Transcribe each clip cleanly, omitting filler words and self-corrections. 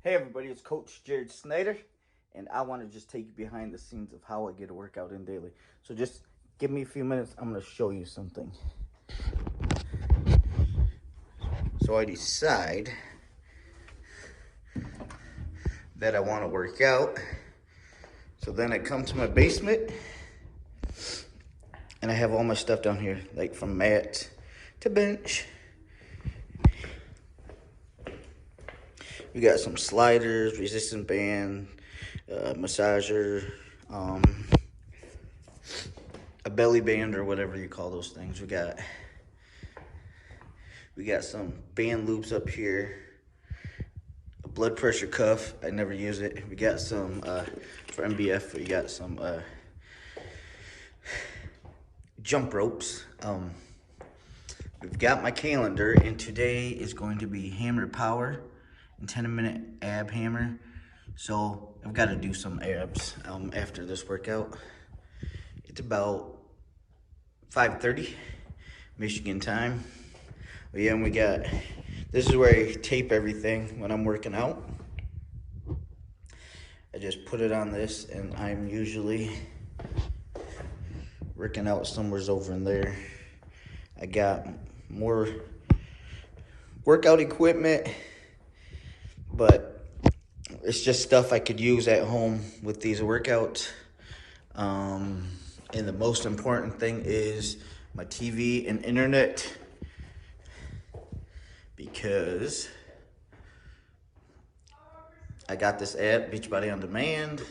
Hey everybody, it's Coach Jared Snyder, and I want to just take you behind the scenes of how I get a workout in daily. So just give me a few minutes, I'm going to show you something. So I decide that I want to work out. So then I come to my basement, and I have all my stuff down here, like from mat to bench. We got some sliders, resistance band, massager, a belly band or whatever you call those things. We got some band loops up here, a blood pressure cuff. I never use it. We got some for MBF. We got some jump ropes. We've got my calendar, and today is going to be hammer power and 10-minute ab hammer. So I've got to do some abs after this workout. It's about 5:30 Michigan time. But yeah, and this is where I tape everything when I'm working out. I just put it on this, and I'm usually working out somewhere over in there. I got more workout equipment, but it's just stuff I could use at home with these workouts. And the most important thing is my TV and internet, because I got this app, Beachbody on Demand.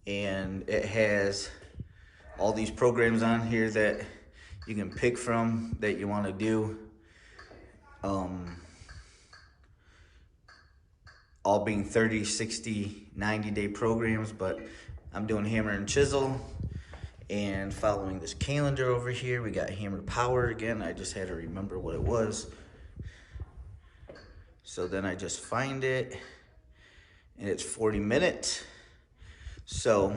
And it has all these programs on here that you can pick from that you want to do. All being 30, 60, 90-day programs, but I'm doing hammer and chisel. And following this calendar over here, we got hammer power again. I just had to remember what it was. So then I just find it, and it's 40 minutes. So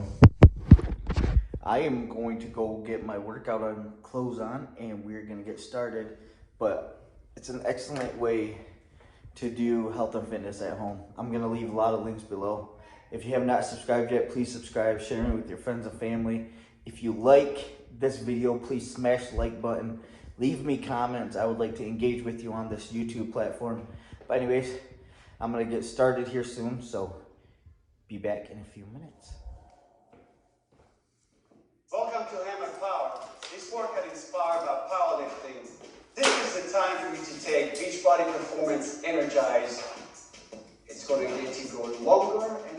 I am going to go get my workout clothes on, and we're going to get started. But it's an excellent way to do health and fitness at home. I'm going to leave a lot of links below. If you have not subscribed yet, please subscribe, share it with your friends and family. If you like this video, please smash the like button. Leave me comments. I would like to engage with you on this YouTube platform. But anyways, I'm going to get started here soon, so be back in a few minutes. Welcome to Hammer Power. This workout is inspired by powerlifting. This is the time for you to take Beachbody Performance Energize. It's going to get you going longer and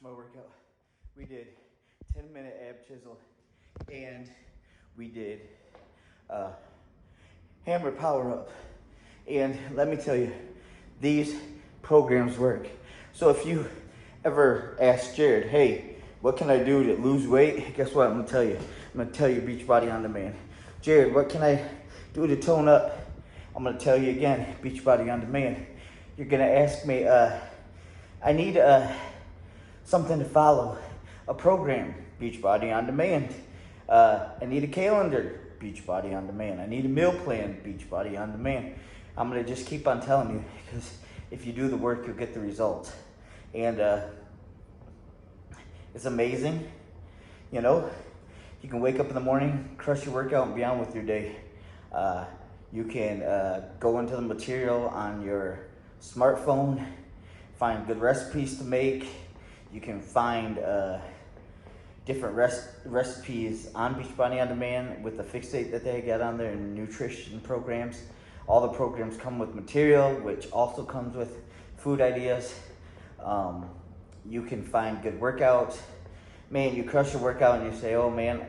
my workout. We did 10-minute ab chisel, and we did hammer power up. And let me tell you, these programs work. So if you ever ask Jared, hey, what can I do to lose weight? Guess what I'm gonna tell you? I'm gonna tell you Beachbody on Demand. Jared, what can I do to tone up? I'm gonna tell you again, Beachbody on Demand. You're gonna ask me, I need something to follow. a program, Beachbody on Demand. I need a calendar, Beachbody on Demand. I need a meal plan, Beachbody on Demand. I'm gonna just keep on telling you, because if you do the work, you'll get the results. And it's amazing, you know. You can wake up in the morning, crush your workout, and be on with your day. You can go into the material on your smartphone, find good recipes to make. You can find different recipes on Beachbody On Demand with the fixate that they got on there and nutrition programs. All the programs come with material, which also comes with food ideas. You can find good workouts. Man, you crush your workout and you say, oh man,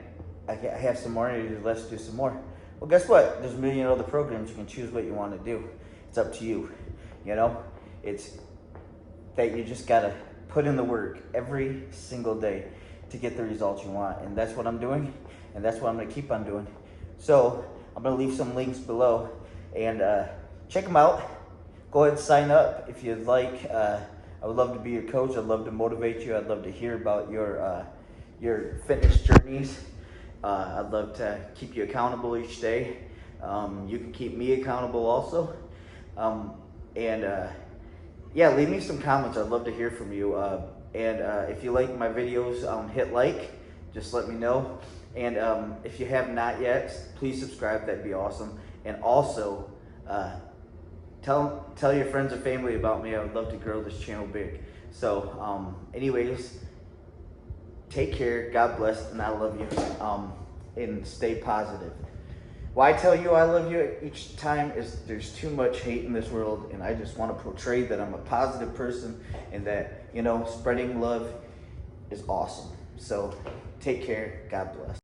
I have some more energy, let's do some more. Well, guess what? There's a million other programs. You can choose what you want to do. It's up to you. You know, it's that you just got to put in the work every single day to get the results you want. And that's what I'm doing. And that's what I'm going to keep on doing. So I'm going to leave some links below and check them out. Go ahead and sign up if you'd like. I would love to be your coach. I'd love to motivate you. I'd love to hear about your fitness journeys. I'd love to keep you accountable each day. You can keep me accountable also. Yeah, leave me some comments. I'd love to hear from you. If you like my videos, hit like. Just let me know. And if you have not yet, please subscribe. That'd be awesome. And also, tell your friends and family about me. I would love to grow this channel big. So, anyways, take care. God bless, and I love you. And stay positive. Why I tell you I love you each time is there's too much hate in this world, and I just want to portray that I'm a positive person and that, you know, spreading love is awesome. So take care. God bless.